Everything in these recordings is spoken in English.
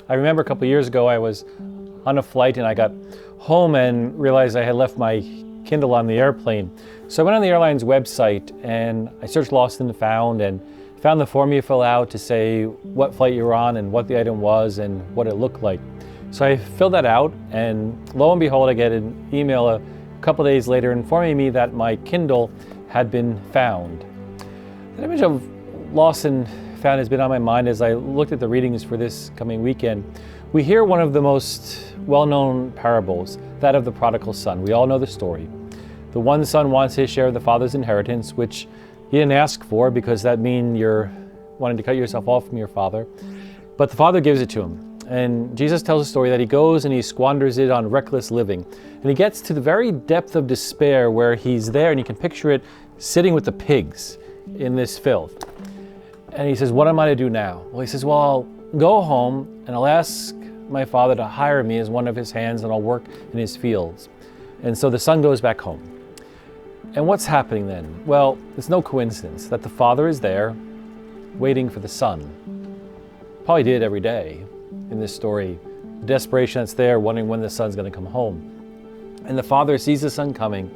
I remember a couple of years ago I was on a flight and I got home and realized I had left my Kindle on the airplane. So I went on the airline's website and I searched Lost and Found and found the form you fill out to say what flight you were on and what the item was and what it looked like. So I filled that out, and lo and behold, I get an email a couple days later informing me that my Kindle had been found. The image of Lost and Found has been on my mind as I looked at the readings for this coming weekend. We hear one of the most well-known parables, that of the Prodigal Son. We all know the story. The one son wants his share of the father's inheritance, which he didn't ask for, because that means you're wanting to cut yourself off from your father. But the father gives it to him. And Jesus tells a story that he goes and he squanders it on reckless living. And he gets to the very depth of despair where he's there, and you can picture it sitting with the pigs in this filth. And he says, what am I to do now? Well, he says, well, I'll go home and I'll ask my father to hire me as one of his hands and I'll work in his fields. And so the son goes back home. And what's happening then? Well, it's no coincidence that the father is there waiting for the son. Probably did every day in this story. The desperation that's there, wondering when the son's going to come home. And the father sees the son coming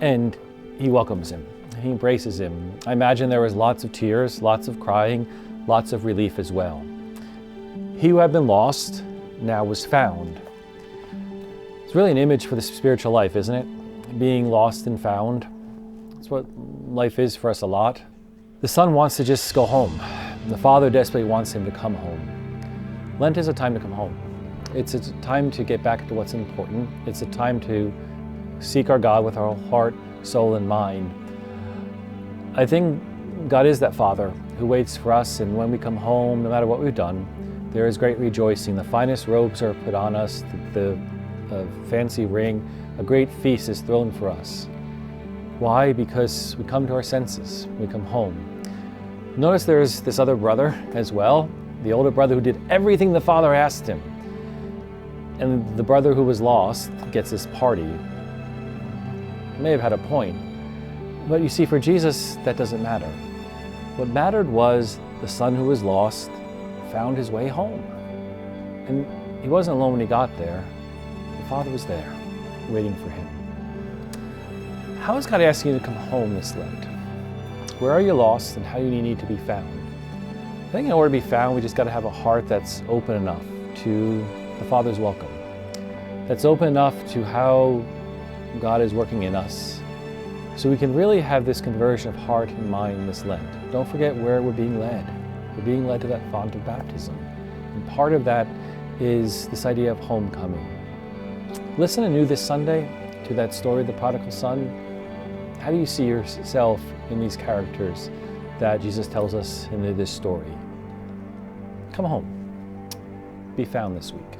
and he welcomes him. He embraces him. I imagine there was lots of tears, lots of crying, lots of relief as well. He who had been lost now was found. It's really an image for the spiritual life, isn't it? Being lost and found. That's what life is for us a lot. The son wants to just go home. The father desperately wants him to come home. Lent is a time to come home. It's a time to get back to what's important. It's a time to seek our God with our heart, soul, and mind. I think God is that Father who waits for us, and when we come home, no matter what we've done, there is great rejoicing. The finest robes are put on us, the fancy ring, a great feast is thrown for us. Why? Because we come to our senses, we come home. Notice there's this other brother as well, the older brother who did everything the father asked him. And the brother who was lost gets this party. May have had a point. But you see, for Jesus, that doesn't matter. What mattered was the son who was lost found his way home. And he wasn't alone when he got there. The Father was there, waiting for him. How is God asking you to come home this Lent? Where are you lost, and how do you need to be found? I think in order to be found, we just got to have a heart that's open enough to the Father's welcome. That's open enough to how God is working in us. So we can really have this conversion of heart and mind this Lent. Don't forget where we're being led. We're being led to that font of baptism. And part of that is this idea of homecoming. Listen anew this Sunday to that story of the prodigal son. How do you see yourself in these characters that Jesus tells us in this story? Come home. Be found this week.